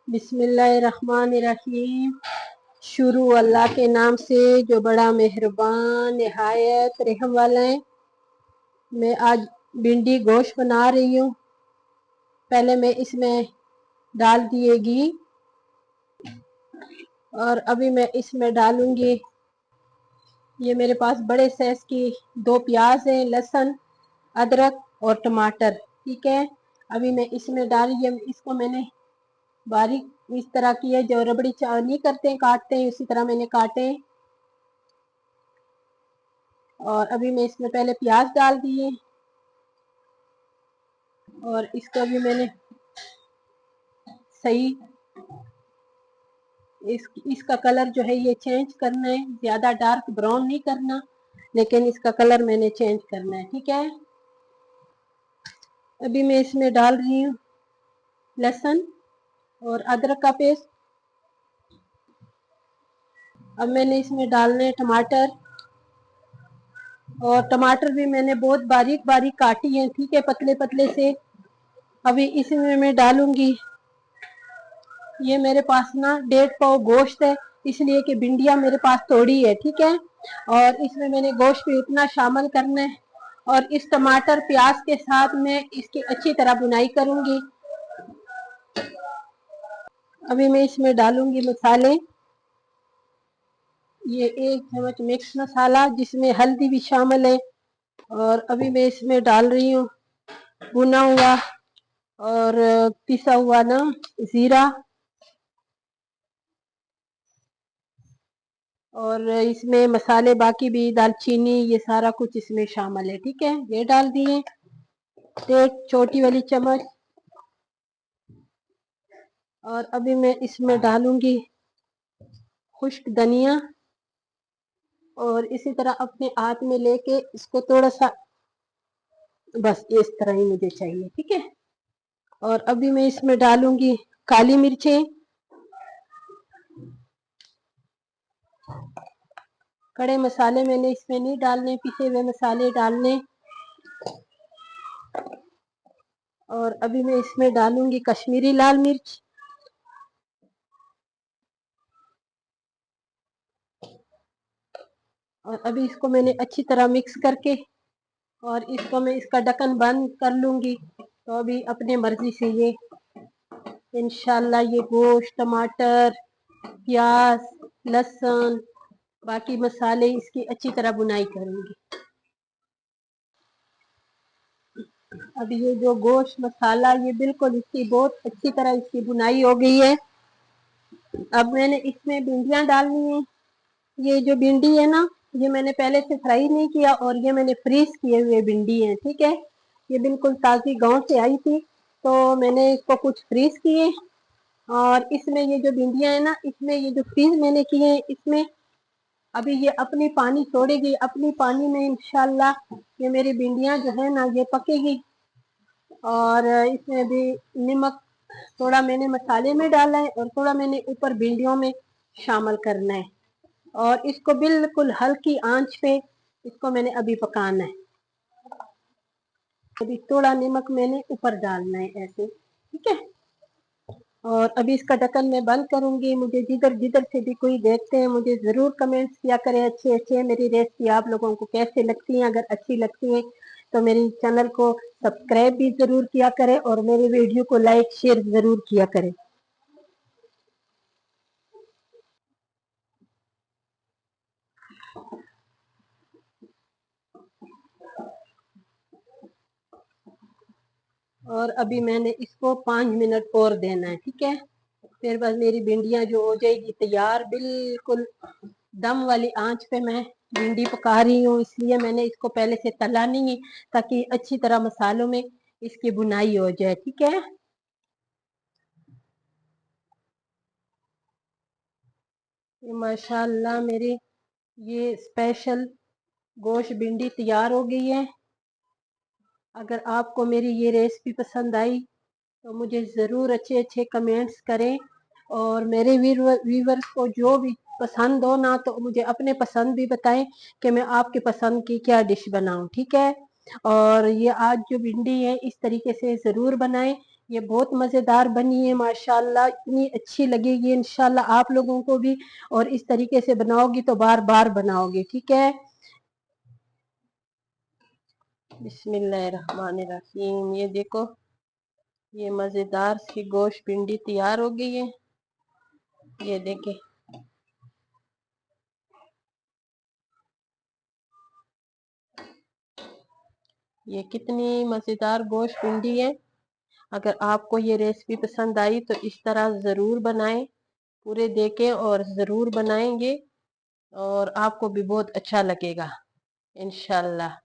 बिस्मिल्लाहिर्रहमानिर्रहीम। शुरू अल्लाह के नाम से जो बड़ा मेहरबान निहायत रहम वाला है। मैं आज भिंडी गोश्त बना रही हूँ। पहले मैं इसमें डाल दिएगी और अभी मैं इसमें डालूंगी, ये मेरे पास बड़े साइज की 2 प्याज है, लहसुन, अदरक और टमाटर। ठीक है, अभी मैं इसमें डाल रही हूँ। इसको मैंने बारीक इस तरह की है, जो रबड़ी चावल नहीं करते हैं काटते हैं, उसी तरह मैंने काटे। और अभी मैं इसमें पहले प्याज डाल दिए और इसको भी मैंने सही इसका कलर जो है ये चेंज करना है, ज्यादा डार्क ब्राउन नहीं करना, लेकिन इसका कलर मैंने चेंज करना है। ठीक है, अभी मैं इसमें डाल रही हूँ लहसुन और अदरक का पेस्ट। अब मैंने इसमें डालने टमाटर, और टमाटर भी मैंने बहुत बारीक बारीक काटी है। ठीक है, पतले पतले से। अभी इसमें मैं डालूंगी, ये मेरे पास ना 1.5 पाव गोश्त है, इसलिए कि भिंडियां मेरे पास थोड़ी है। ठीक है, और इसमें मैंने गोश्त भी उतना शामिल करना है। और इस टमाटर प्याज के साथ मैं इसकी अच्छी तरह बुनाई करूंगी। अभी मैं इसमें डालूंगी मसाले, ये 1 चम्मच मिक्स मसाला जिसमें हल्दी भी शामिल है। और अभी मैं इसमें डाल रही हूँ भुना हुआ और पिसा हुआ ना जीरा, और इसमें मसाले बाकी भी दालचीनी, ये सारा कुछ इसमें शामिल है। ठीक है, ये डाल दिए 1 छोटी वाली चम्मच। और अभी मैं इसमें डालूंगी खुश्क धनिया, और इसी तरह अपने हाथ में लेके इसको थोड़ा सा, बस इस तरह ही मुझे चाहिए। ठीक है, और अभी मैं इसमें डालूंगी काली मिर्चें, खड़े मसाले मैंने इसमें नहीं डालने, पिसे हुए मसाले डालने। और अभी मैं इसमें डालूंगी कश्मीरी लाल मिर्च, और अभी इसको मैंने अच्छी तरह मिक्स करके, और इसको मैं इसका ढक्कन बंद कर लूंगी। तो अभी अपने मर्जी से ये इंशाल्लाह ये गोश्त, टमाटर, प्याज, लहसुन, बाकी मसाले इसकी अच्छी तरह बुनाई करूंगी। अभी ये जो गोश्त मसाला, ये बिल्कुल इसकी बहुत अच्छी तरह इसकी बुनाई हो गई है। अब मैंने इसमें भिंडियां डालनी है। ये जो भिंडी है ना, ये मैंने पहले से फ्राई नहीं किया, और ये मैंने फ्रीज किए हुए भिंडी है। ठीक है, ये बिल्कुल ताज़ी गांव से आई थी, तो मैंने इसको कुछ फ्रीज किए। और इसमें ये जो भिंडियां है ना, इसमें ये जो फ्रीज मैंने किए हैं, इसमें अभी ये अपनी पानी छोड़ेगी। अपनी पानी में इंशाल्लाह ये मेरी भिंडियां जो है ना ये पकेगी। और इसमें भी नमक थोड़ा मैंने मसाले में डाला है, और थोड़ा मैंने ऊपर भिंडियों में शामिल करना है। और इसको बिल्कुल हल्की आंच पे इसको मैंने अभी पकाना है। अभी थोड़ा नमक मैंने ऊपर डालना है ऐसे। ठीक है, और अभी इसका ढक्कन मैं बंद करूंगी। मुझे जिधर जिधर से भी कोई देखते हैं, मुझे ज़रूर कमेंट्स किया करें अच्छे अच्छे मेरी रेसिपी आप लोगों को कैसे लगती हैं। अगर अच्छी लगती है तो मेरे चैनल को सब्सक्राइब भी ज़रूर किया करें, और मेरे वीडियो को लाइक शेयर ज़रूर किया करें। और अभी मैंने इसको 5 मिनट और देना है। ठीक है, फिर बस मेरी भिंडियां जो हो जाएगी तैयार। बिल्कुल दम वाली आंच पे मैं भिंडी पका रही हूँ, इसलिए मैंने इसको पहले से तला नहीं है, ताकि अच्छी तरह मसालों में इसकी बुनाई हो जाए। ठीक है, माशाल्लाह मेरी ये स्पेशल गोश्त भिंडी तैयार हो गई है। अगर आपको मेरी ये रेसिपी पसंद आई तो मुझे ज़रूर अच्छे अच्छे कमेंट्स करें, और मेरे व्यूवर्स को जो भी पसंद हो ना, तो मुझे अपने पसंद भी बताएं कि मैं आपके पसंद की क्या डिश बनाऊं। ठीक है, और ये आज जो भिंडी है इस तरीके से ज़रूर बनाएं, ये बहुत मजेदार बनी है माशाल्लाह, इतनी अच्छी लगेगी इंशाल्लाह आप लोगों को भी। और इस तरीके से बनाओगी तो बार बार बनाओगे, ठीक है। बिस्मिल्लाहिर्रहमानिर्रहीम। ये देखो, ये मजेदार सी गोश्त भिंडी तैयार हो गई है। ये देखे, ये कितनी मजेदार गोश्त भिंडी है। अगर आपको ये रेसिपी पसंद आई तो इस तरह ज़रूर बनाएं, पूरे देखें और ज़रूर बनाएंगे और आपको भी बहुत अच्छा लगेगा इंशाल्लाह।